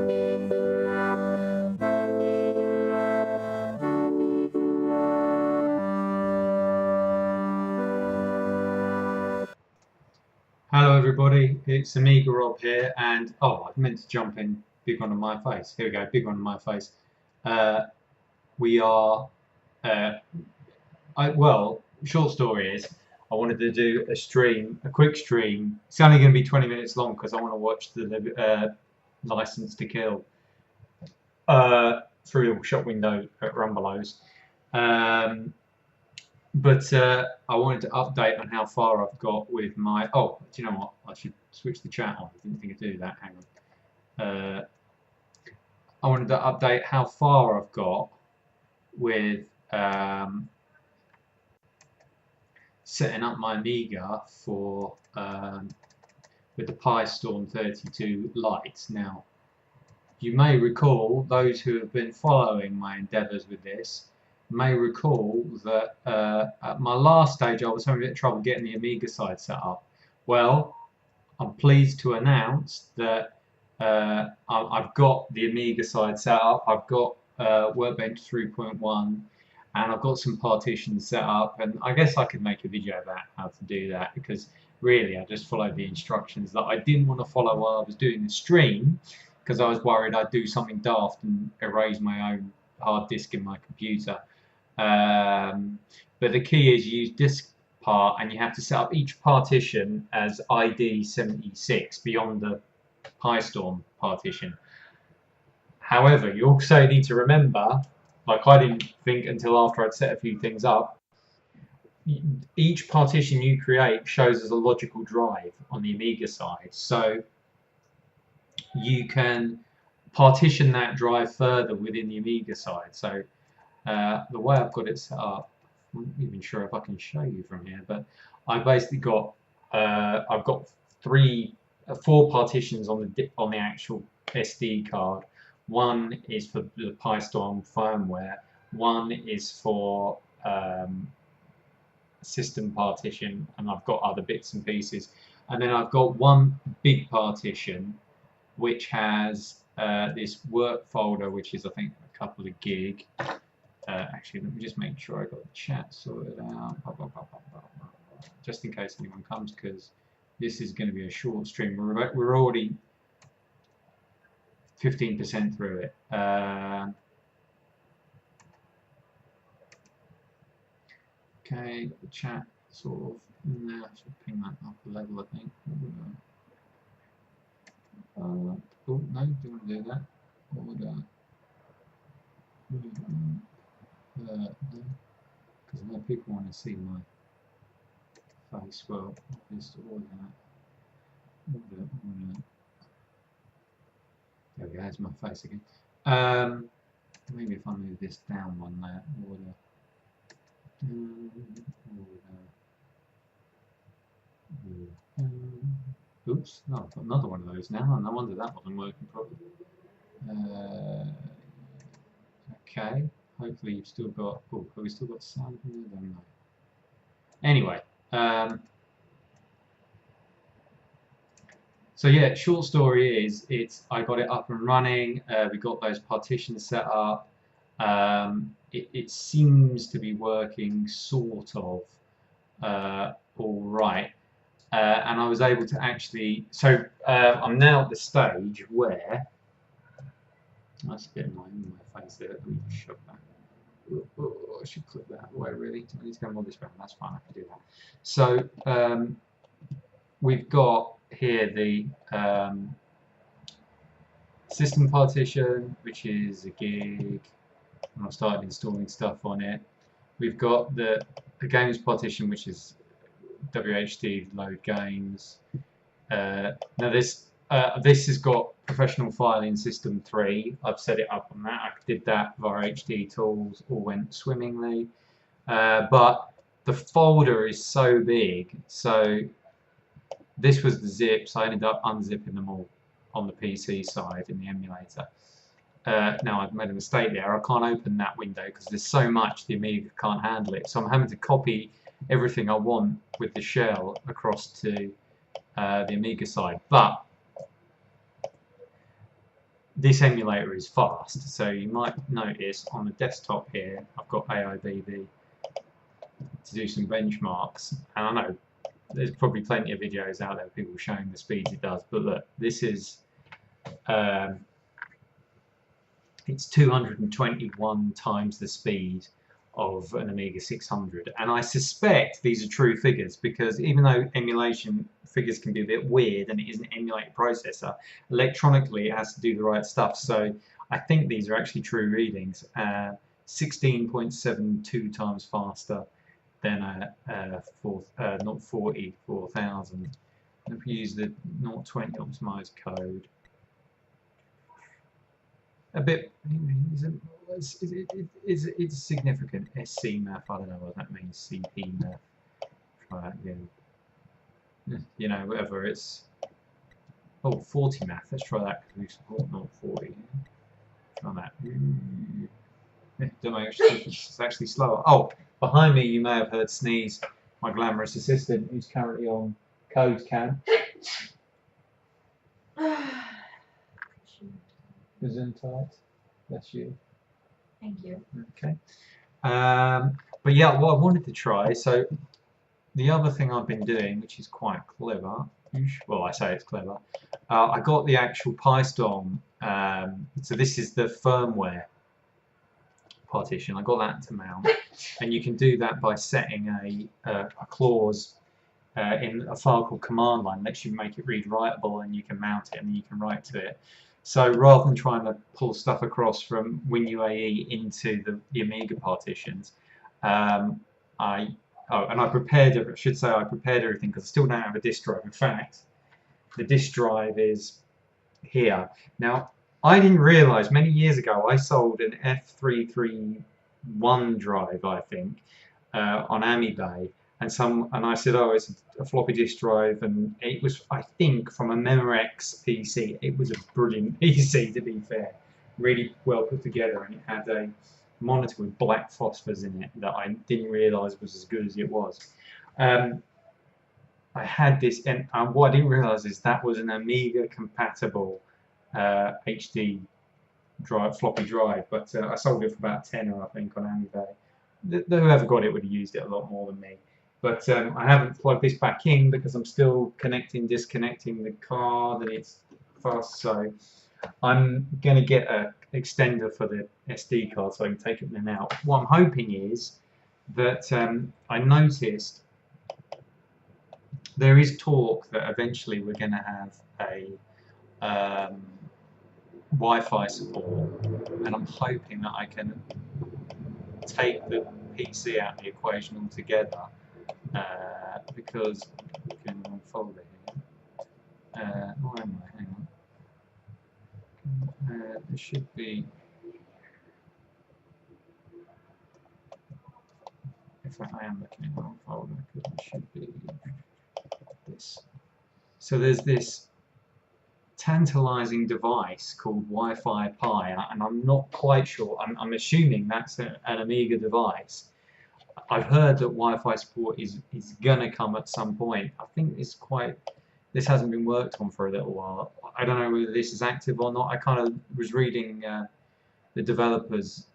Hello everybody, it's Amiga Rob here, and I meant to jump in big one on my face. Here we go, big one on my face. We are, short story is, I wanted to do a stream, a quick stream. It's only going to be 20 minutes long because I want to watch the License to Kill through the shop window at Rumbelows. But I wanted to update on how far I've got with my... Oh, do you know what? I should switch the chat on. I didn't think I'd do that. Hang on. I wanted to update how far I've got with setting up my Amiga for with the PiStorm32 Lite. Now, you may recall, those who have been following my endeavours with this, may recall that at my last stage I was having a bit of trouble getting the Amiga side set up. Well, I'm pleased to announce that I've got the Amiga side set up. I've got Workbench 3.1 and I've got some partitions set up, and I guess I could make a video about how to do that, because really I just followed the instructions that I didn't want to follow while I was doing the stream, because I was worried I'd do something daft and erase my own hard disk in my computer. But the key is you use disk part, and you have to set up each partition as ID 76 beyond the PiStorm partition. However, you also need to remember, like I didn't think until after I'd set a few things up, each partition you create shows as a logical drive on the Amiga side, so you can partition that drive further within the Amiga side. So the way I've got it set up, I'm not even sure if I can show you from here, but I basically got I've got four partitions on the actual SD card. One is for the PiStorm firmware, one is for system partition, and I've got other bits and pieces, and then I've got one big partition which has this work folder, which is I think a couple of gig. Actually, let me just make sure I got the chat sorted out, just in case anyone comes, because this is going to be a short stream. We're already 15% through it. Okay, the chat sort of in there. I should ping that up a level, I think. Oh no, don't want to do that. Because I know people want to see my face. Well, just all that. There we go, there's my face again. Maybe if I move this down one there, oops, no, I've got another one of those now. No wonder that wasn't working properly. Okay, hopefully you've still got. Oh, have we still got sound in there? I don't know. Anyway, so yeah, short story is, I got it up and running. We got those partitions set up. It seems to be working sort of all right, and I was able to actually. So I'm now at the stage where. That's a bit annoying in my face there. Let me just shove that. Oh, I should clip that away, really. I need to go more this way. That's fine, I can do that. So we've got here the system partition, which is a gig, and I've started installing stuff on it. We've got the games partition, which is WHD load games. Now this has got professional filing system 3. I've set it up on that. I did that via HD tools, all went swimmingly. But the folder is so big, so this was the zips. I ended up unzipping them all on the PC side in the emulator. Now I've made a mistake there. I can't open that window because there's so much the Amiga can't handle it. So I'm having to copy everything I want with the shell across to the Amiga side. But this emulator is fast. So you might notice on the desktop here, I've got AIBB to do some benchmarks, and I know there's probably plenty of videos out there of people showing the speeds it does, but look, this is it's 221 times the speed of an Amiga 600, and I suspect these are true figures, because even though emulation figures can be a bit weird and it is an emulated processor, electronically it has to do the right stuff, so I think these are actually true readings. 16.72 times faster than not 44,000. If we use the 020 optimized code, a bit, it's significant. SC math, I don't know what that means. CP math, try that again. You know, whatever, it's 40 math. Let's try that because we support 040. Try that. Don't know, it's actually slower. Oh, behind me you may have heard sneeze. My glamorous assistant, who's currently on code cam. Gesundheit. Bless you. Thank you. Okay. But yeah, what I wanted to try, so the other thing I've been doing, which is quite clever, well, I say it's clever, I got the actual PiStorm, so this is the firmware partition. I got that to mount, and you can do that by setting a clause in a file called command line. It lets you make it read writable, and you can mount it and then you can write to it. So rather than trying to pull stuff across from WinUAE into the Amiga partitions, I prepared, I should say I prepared everything because I still don't have a disk drive. In fact, the disk drive is here. Now, I didn't realise many years ago I sold an F331 drive, I think, on Amibay. And I said, oh, it's a floppy disk drive, and it was, I think, from a Memorex PC. It was a brilliant PC, to be fair, really well put together, and it had a monitor with black phosphors in it that I didn't realise was as good as it was. I had this, and what I didn't realise is that was an Amiga compatible HD drive, floppy drive, but I sold it for about £10, I think, on Amibay. Whoever got it would have used it a lot more than me. But I haven't plugged this back in because I'm still disconnecting the card, and it's fast. So I'm going to get an extender for the SD card so I can take it in and out. What I'm hoping is that I noticed there is talk that eventually we're going to have a Wi-Fi support, and I'm hoping that I can take the PC out of the equation altogether. Because we can unfold it here. Where am I? Hang on. There should be. In fact, I am looking at my folder because it should be this. So there's this tantalizing device called Wi-Fi Pi, and I'm not quite sure. I'm assuming that's an Amiga device. I've heard that Wi-Fi support is gonna come at some point. I think this hasn't been worked on for a little while. I don't know whether this is active or not. I kind of was reading the developer's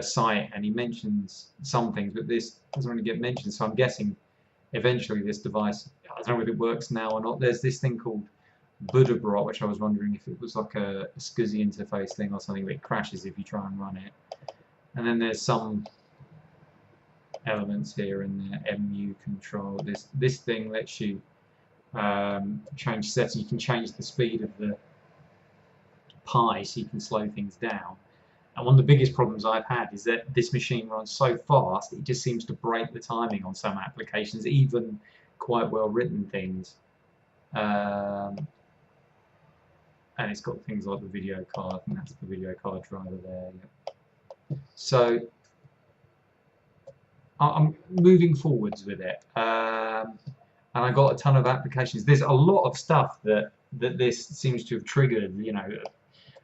site, and he mentions some things, but this doesn't really get mentioned. So I'm guessing eventually this device, I don't know whether it works now or not. There's this thing called Buddhabrot, which I was wondering if it was like a SCSI interface thing or something, but it crashes if you try and run it. And then there's some elements here in the MU control. This thing lets you change settings. You can change the speed of the Pi so you can slow things down. And one of the biggest problems I've had is that this machine runs so fast it just seems to break the timing on some applications, even quite well written things. And it's got things like the video card. I think that's the video card driver there. Yeah. So I'm moving forwards with it, and I got a ton of applications. There's a lot of stuff that this seems to have triggered. You know,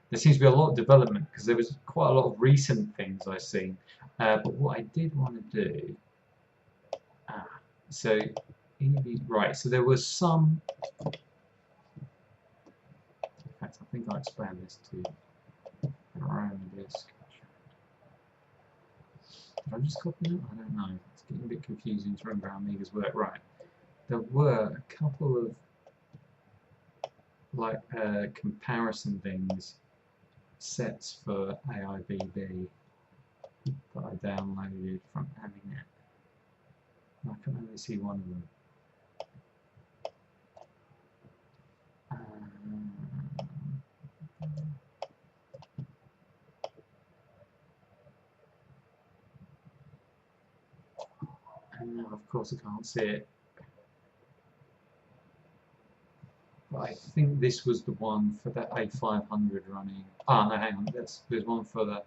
there seems to be a lot of development because there was quite a lot of recent things I've seen. But what I did want to do, so right, so there was some. In fact, I think I explained this too. RAM disk. Did I just copy it? I don't know. It's getting a bit confusing to remember how megas work. Right. There were a couple of like comparison things, sets for AIBB that I downloaded from Aminet. I can only see one of them. And now, of course, I can't see it. But I think this was the one for the A500 running. Ah, no, hang on. There's one for the.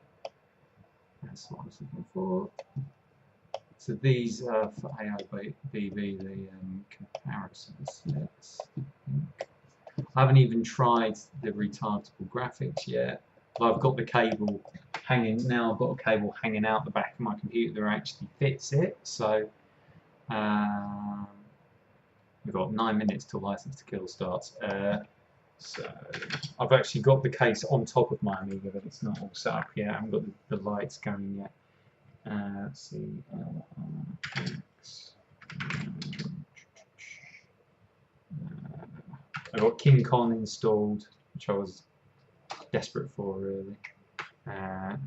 That's what I was looking for. So these are for AIBB, the comparison sets. I haven't even tried the retargetable graphics yet. But I've got the cable hanging. Now I've got a cable hanging out the back of my computer that actually fits it. So we've got 9 minutes till License to Kill starts. So I've actually got the case on top of my Amiga, but it's not all set up yet. I haven't got the lights going yet. Let's see. I got King Kong installed, which I was desperate for, really. I'm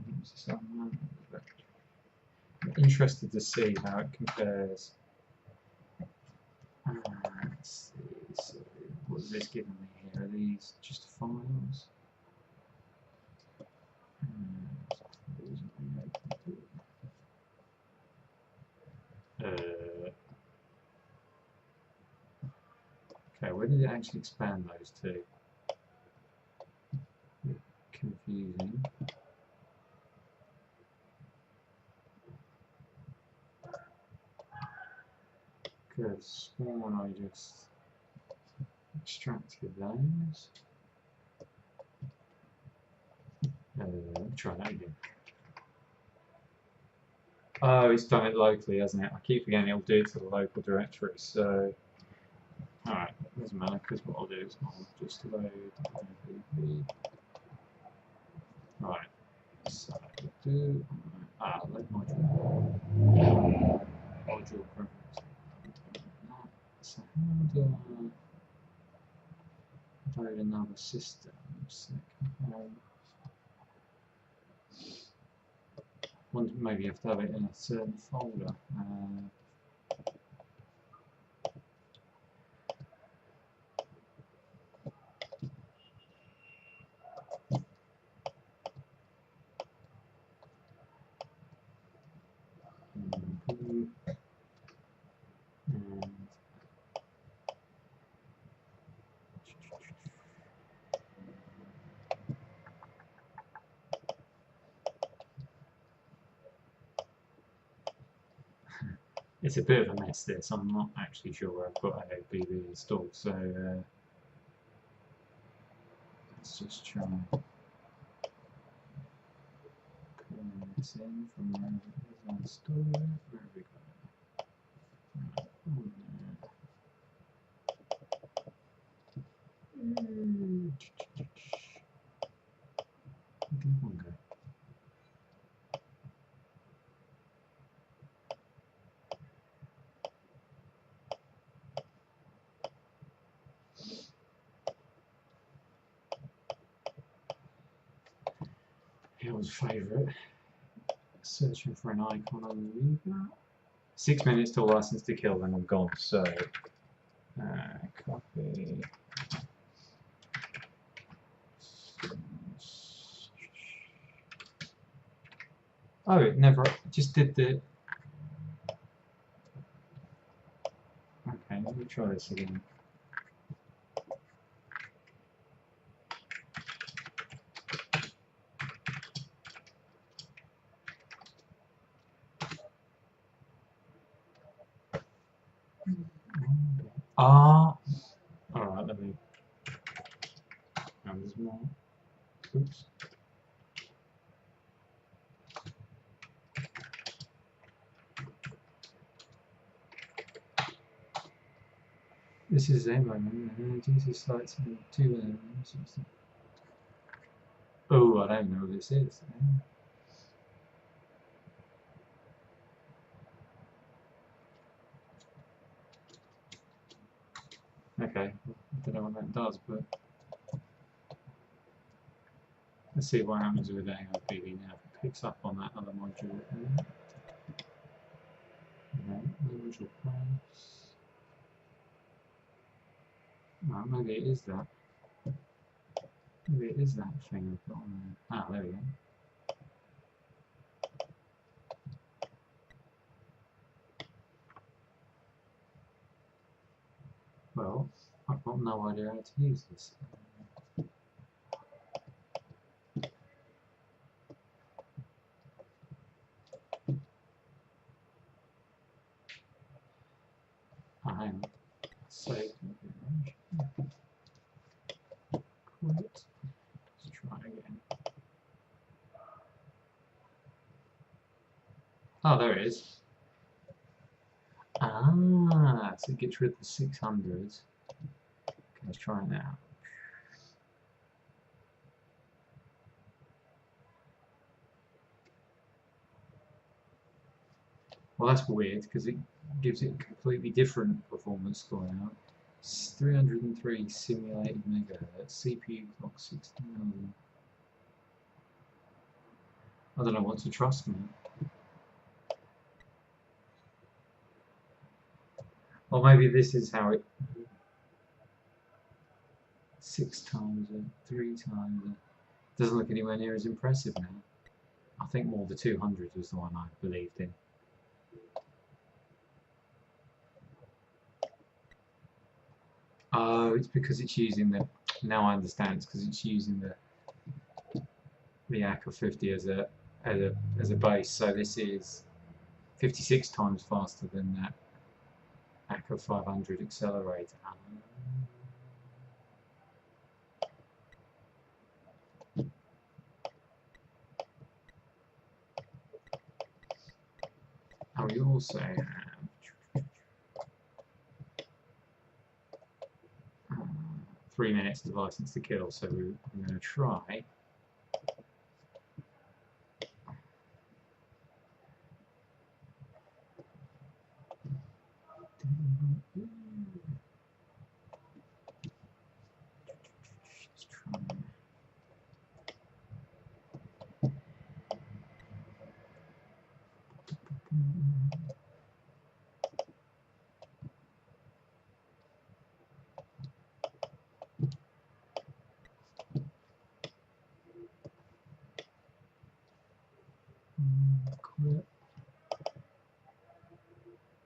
interested to see how it compares. Let's see. So what is this giving me here? Are these just files? Okay, where did it actually expand those to? Confusing. Because sworn I just extracted those. Let me try that again. Oh, it's done it locally, hasn't it? I keep forgetting it'll do it to the local directory, so... Alright, doesn't matter, because what I'll do is I'll just load IBB. Right, so do... load module. Module preference. So how do I load another system? Maybe you have to have it in a certain folder. It's a bit of a mess this, I'm not actually sure where I've got AIBB installed, so let's just try pulling this in from where it is installed. Where have we got it? Right. Where did one go? It was favourite. Searching for an icon on the Amiga. 6 minutes till License to Kill, then I'm gone. So, copy. Oh, it never just did the. Okay, let me try this again. Alright, let me. There's more. Oops. This is a moment. Jesus sites and 2 elements. Oh, I don't know what this is. Okay, I don't know what that does, but let's see what happens with AOPV now. If it picks up on that other module. Okay, module price. Oh, maybe it is that. Maybe it is that thing I've got on there. Ah, there we go. Well, I've got no idea how to use this. Oh, hang on. Save. Quit. Let's try again. Oh, there it is. Ah, so it gets rid of the 600s. Okay, let's try it now. Well, that's weird because it gives it a completely different performance score now. 303 simulated megahertz, CPU clock 16,000. I don't know what to trust now. Or maybe this is how it. 6 times it, 3 times it. Doesn't look anywhere near as impressive now. I think more the 200 was the one I believed in. Oh, it's because it's using the. Now I understand. It's because it's using the ACA 50 as a base. So this is 56 times faster than that ACA 500 accelerator. Oh, you also have 3 minutes of license to kill, so we're going to try. Let's try. Quit.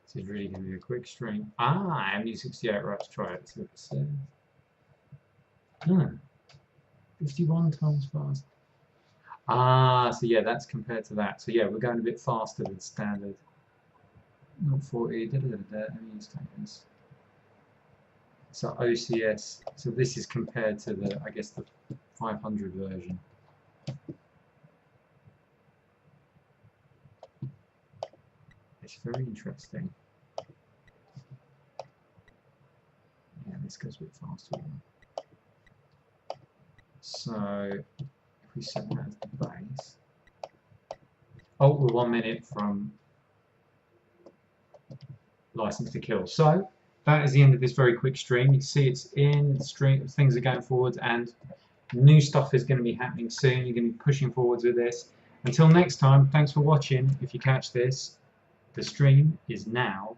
This is really going to be a quick stream. Ah, MU68, right, let's try it. Let's see what it says. 51 times faster. Ah, so yeah, that's compared to that. So yeah, we're going a bit faster than standard. 040, MU statements. So OCS, so this is compared to the, I guess, the 500 version. It's very interesting. Yeah, this goes a bit faster. So if we set that as the base. Oh, we're 1 minute from license to kill. So that is the end of this very quick stream. You can see it's in the stream, things are going forward, and new stuff is going to be happening soon. You're going to be pushing forwards with this. Until next time, thanks for watching. If you catch this, the stream is now